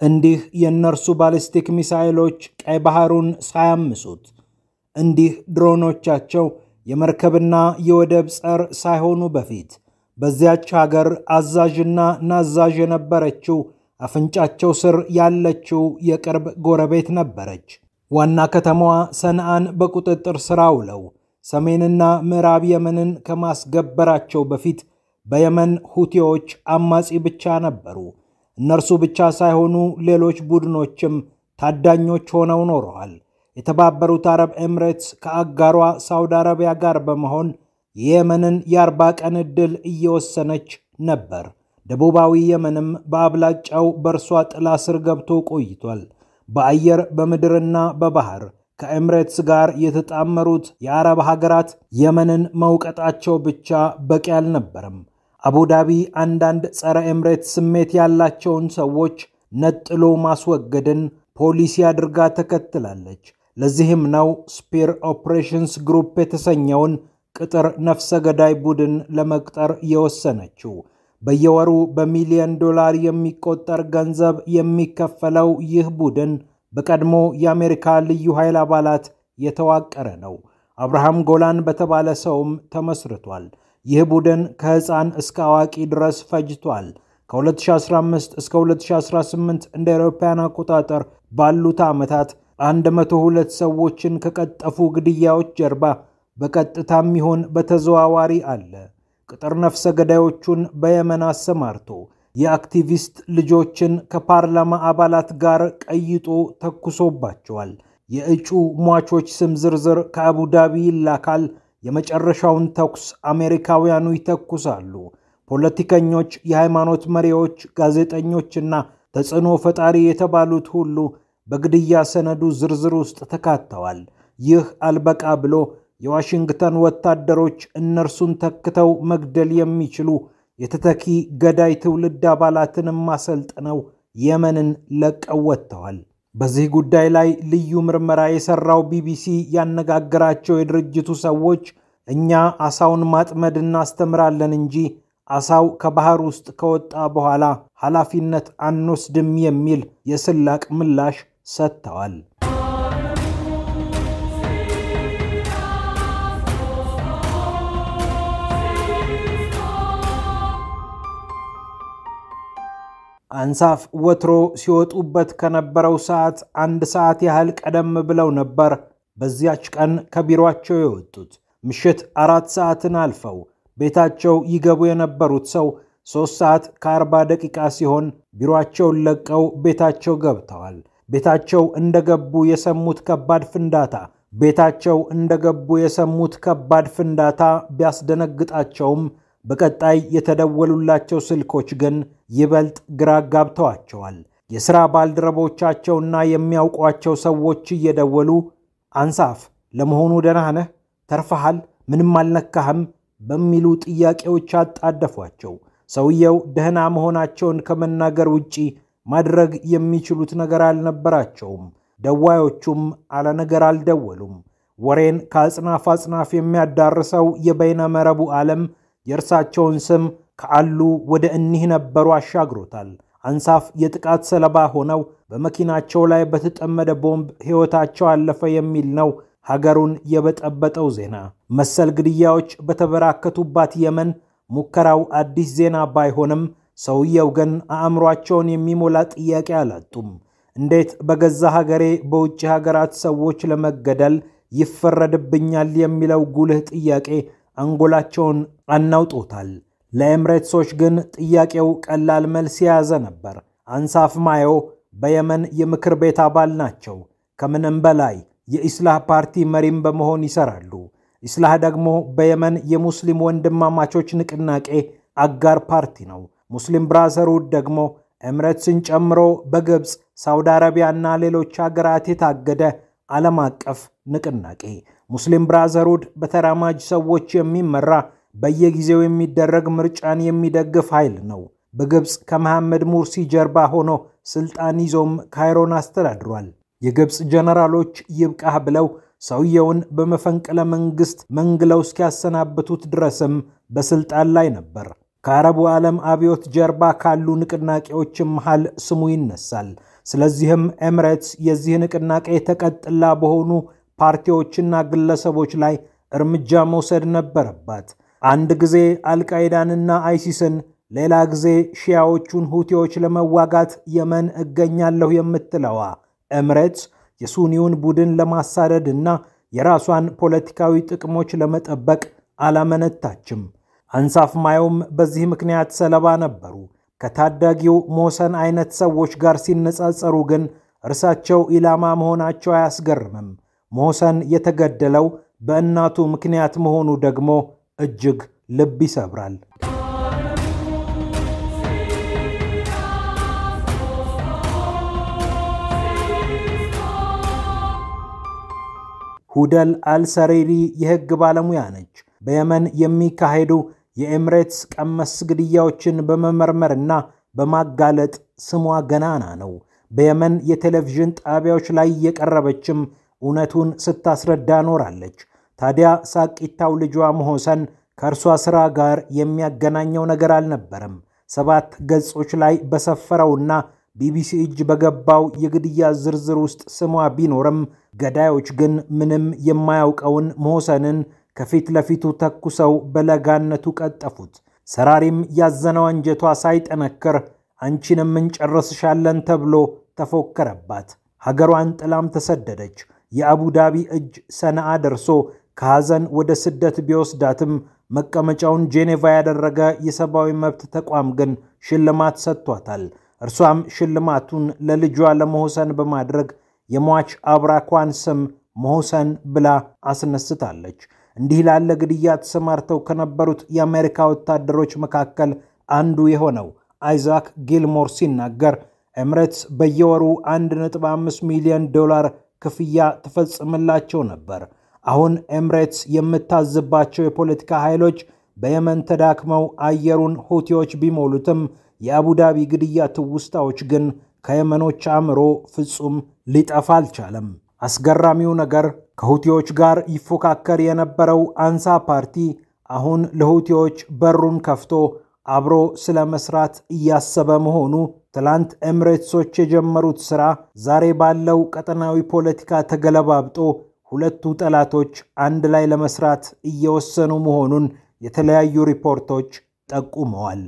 እንዲህ የነርሱ ባሊስቲክ ሚሳኤሎች ቀይ ባህሩን ሳያምሱት፣ እንዲህ ድሮኖቻቸው የመርከብና የወደብ ጸር ሳይሆኑ በፊት በዚያች ሀገር አዛዥና ናዛዥ የነበረችው አፍንጫቸው ስር ያለችው የቅርብ ጎረቤት ነበረች። ዋና ከተማዋ ሰንዓን በቁጥጥር ስር አውለው ሰሜንና ምዕራብ የመንን ከማስገበራቸው በፊት በየመን ሁቲዎች አማጺ ብቻ ነበሩ። እነርሱ ብቻ ሳይሆኑ ሌሎች ቡድኖችም ታዳኞች ሆነው ኖረዋል። የተባበሩት አረብ ኤምሬትስ ከአጋሯ ሳውዲ አረቢያ ጋር በመሆን የየመንን የ40 ቀን ዕድል እየወሰነች ነበር። ደቡባዊ የመንም በአብላጫው በእርሷ ጥላ ስር ገብቶ ቆይቷል። በአየር በምድርና በባህር ከኤምሬትስ ጋር የተጣመሩት የአረብ ሀገራት የመንን መውቀጣቸው ብቻ በቂ አልነበረም። አቡዳቢ አንዳንድ ጸረ ኤምሬት ስሜት ያላቸውን ሰዎች ነጥሎ ማስወገድን ፖሊሲ አድርጋ ተከትላለች። ለዚህም ነው ስፒር ኦፕሬሽንስ ግሩፕ የተሰኘውን ቅጥር ነፍሰ ገዳይ ቡድን ለመቅጠር የወሰነችው። በየወሩ በሚሊዮን ዶላር የሚቆጠር ገንዘብ የሚከፈለው ይህ ቡድን በቀድሞ የአሜሪካ ልዩ ኃይል አባላት የተዋቀረ ነው። አብርሃም ጎላን በተባለ ሰውም ተመስርቷል። ይህ ቡድን ከህፃን እስከ አዋቂ ድረስ ፈጅቷል። ከ2015 እስከ 2018 እንደ አውሮፓውያን አቆጣጠር ባሉት ዓመታት 102 ሰዎችን ከቀጠፉ ግድያዎች ጀርባ በቀጥታም ይሁን በተዘዋዋሪ አለ። ቅጥር ነፍሰ ገዳዮቹን በየመን አሰማርቶ የአክቲቪስት ልጆችን ከፓርላማ አባላት ጋር ቀይጦ ተኩሶባቸዋል። የእጩ ሟቾች ስም ዝርዝር ከአቡዳቢ ይላካል። የመጨረሻውን ተኩስ አሜሪካውያኑ ይተኩሳሉ። ፖለቲከኞች፣ የሃይማኖት መሪዎች፣ ጋዜጠኞችና ተጽዕኖ ፈጣሪ የተባሉት ሁሉ በግድያ ሰነዱ ዝርዝር ውስጥ ተካተዋል። ይህ አልበቃ ብሎ የዋሽንግተን ወታደሮች እነርሱን ተክተው መግደል የሚችሉ የተተኪ ገዳይ ትውልድ አባላትን ማሰልጥነው የመንን ለቀው ወጥተዋል። በዚህ ጉዳይ ላይ ልዩ ምርመራ የሰራው ቢቢሲ ያነጋገራቸው የድርጅቱ ሰዎች እኛ አሳውን ማጥመድ እናስተምራለን እንጂ አሳው ከባህር ውስጥ ከወጣ በኋላ ኃላፊነት አንወስድም የሚል የስላቅ ምላሽ ሰጥተዋል። አንሳፍ ወትሮ ሲወጡበት ከነበረው ሰዓት 1 ሰዓት ያህል ቀደም ብለው ነበር በዚያች ቀን ከቢሮአቸው የወጡት። ምሽት 4 ሰዓትን አልፈው ቤታቸው ይገቡ የነበሩት ሰው 3 ሰዓት ከ40 ደቂቃ ሲሆን ቢሮአቸውን ለቀው ቤታቸው ገብተዋል። ቤታቸው እንደገቡ የሰሙት ከባድ ፍንዳታ ቢያስደነግጣቸውም በቀጣይ የተደወሉላቸው ስልኮች ግን ይበልጥ ግራ ጋብተዋቸዋል። የሥራ ባልደረቦቻቸውና የሚያውቋቸው ሰዎች እየደወሉ አንሳፍ ለመሆኑ ደህና ነህ? ተርፈሃል? ምንም አልነካህም? በሚሉ ጥያቄዎች አጣደፏቸው። ሰውየው ደህና መሆናቸውን ከመናገር ውጪ ማድረግ የሚችሉት ነገር አልነበራቸውም። ደዋዮቹም አለ ነገር አልደወሉም። ወሬን ከአጽናፍ አጽናፍ የሚያዳርሰው የበይነ መረቡ ዓለም የእርሳቸውን ስም ከአሉ ወደ እኒህ ነበሩ አሻግሮታል። አንሳፍ የጥቃት ሰለባ ሆነው በመኪናቸው ላይ በተጠመደ ቦምብ ሕይወታቸው አለፈ የሚል ነው ሀገሩን የበጠበጠው ዜና። መሰል ግድያዎች በተበራከቱባት የመን ሙከራው አዲስ ዜና ባይሆንም ሰውየው ግን አእምሯቸውን የሚሞላ ጥያቄ አላጡም። እንዴት በገዛ ሀገሬ በውጭ ሀገራት ሰዎች ለመገደል ይፈረድብኛል የሚለው ጉልህ ጥያቄ አንጎላቸውን አናውጦታል። ለኤምሬትሶች ግን ጥያቄው ቀላል መልስ የያዘ ነበር። አንሳፍ ማዮ በየመን የምክር ቤት አባል ናቸው። ከምንም በላይ የኢስላህ ፓርቲ መሪም በመሆን ይሰራሉ። ኢስላህ ደግሞ በየመን የሙስሊም ወንድማማቾች ንቅናቄ አጋር ፓርቲ ነው። ሙስሊም ብራዘርሁድ ደግሞ ኤምሬትስን ጨምሮ በግብጽ፣ ሳውዲ አረቢያና ሌሎች ሀገራት የታገደ ዓለም አቀፍ ንቅናቄ። ሙስሊም ብራዘርሁድ በተራማጅ ሰዎች የሚመራ በየጊዜው የሚደረግ ምርጫን የሚደግፍ ኃይል ነው። በግብጽ ከመሐመድ ሙርሲ ጀርባ ሆኖ ስልጣን ይዞም ካይሮን አስተዳድሯል። የግብጽ ጀነራሎች ይብቃህ ብለው ሰውየውን በመፈንቅለ መንግስት መንግለው እስኪያሰናብቱት ድረስም በስልጣን ላይ ነበር። ከአረቡ ዓለም አብዮት ጀርባ ካሉ ንቅናቄዎችም መሃል ስሙ ይነሳል። ስለዚህም ኤምሬትስ የዚህ ንቅናቄ ተቀጥላ በሆኑ ፓርቲዎችና ግለሰቦች ላይ እርምጃ መውሰድ ነበረባት። አንድ ጊዜ አልቃይዳንና አይሲስን፣ ሌላ ጊዜ ሺያዎቹን ሁቲዎች ለመዋጋት የመን እገኛለሁ የምትለዋ ኤምሬትስ የሱኒውን ቡድን ለማሳደድና የራሷን ፖለቲካዊ ጥቅሞች ለመጠበቅ አላመነታችም። አንሳፍ ማየውም በዚህ ምክንያት ሰለባ ነበሩ። ከታዳጊው ሞሰን አይነት ሰዎች ጋር ሲነጻጸሩ ግን እርሳቸው ኢላማ መሆናቸው አያስገርምም። ሞሰን የተገደለው በእናቱ ምክንያት መሆኑ ደግሞ እጅግ ልብ ይሰብራል። ሁደል አልሰሬሪ የሕግ ባለሙያ ነች። በየመን የሚካሄዱ የኤምሬትስ ቀመስ ግድያዎችን በመመርመርና በማጋለጥ ስሟ ገናና ነው። በየመን የቴሌቪዥን ጣቢያዎች ላይ የቀረበችም እውነቱን ስታስረዳ ኖራለች። ታዲያ ሳቂታው ልጇ ሞሰን ከእርሷ ሥራ ጋር የሚያገናኘው ነገር አልነበረም። 7 ገጾች ላይ በሰፈረውና ቢቢሲ እጅ በገባው የግድያ ዝርዝር ውስጥ ስሟ ቢኖርም ገዳዮች ግን ምንም የማያውቀውን ሞሰንን ከፊት ለፊቱ ተኩሰው በለጋነቱ ቀጠፉት። ሰራሪም ያዘነው አንጀቷ ሳይጠነክር አንቺንም እንጨርስሻለን ተብሎ ተፎከረባት። ሀገሯን ጥላም ተሰደደች። የአቡዳቢ እጅ ሰነአ ደርሶ ከሐዘን ወደ ስደት ቢወስዳትም መቀመጫውን ጄኔቫ ያደረገ የሰብአዊ መብት ተቋም ግን ሽልማት ሰጥቷታል። እርሷም ሽልማቱን ለልጇ ለሞሰን በማድረግ የሟች አብራኳን ስም ሞሰን ብላ አስነስታለች። እንዲህ ላለ ግድያ ተሰማርተው ከነበሩት የአሜሪካ ወታደሮች መካከል አንዱ የሆነው አይዛክ ጊልሞር ሲናገር ኤምሬትስ በየወሩ $1.5 ሚሊዮን ክፍያ ተፈጽምላቸው ነበር። አሁን ኤምሬትስ የምታዝባቸው የፖለቲካ ኃይሎች በየመን ተዳክመው አየሩን ሁቲዎች ቢሞሉትም የአቡዳቢ ግድያ ትውስታዎች ግን ከየመኖች አእምሮ ፍጹም ሊጠፋ አልቻለም። አስገራሚው ነገር ከሁቲዎች ጋር ይፎካከር የነበረው አንሳ ፓርቲ አሁን ለሁቲዎች በሩን ከፍቶ አብሮ ስለመስራት እያሰበ መሆኑ ትላንት ኤምሬትሶች የጀመሩት ሥራ ዛሬ ባለው ቀጠናዊ ፖለቲካ ተገለባብጦ ሁለቱ ጠላቶች አንድ ላይ ለመስራት እየወሰኑ መሆኑን የተለያዩ ሪፖርቶች ጠቁመዋል።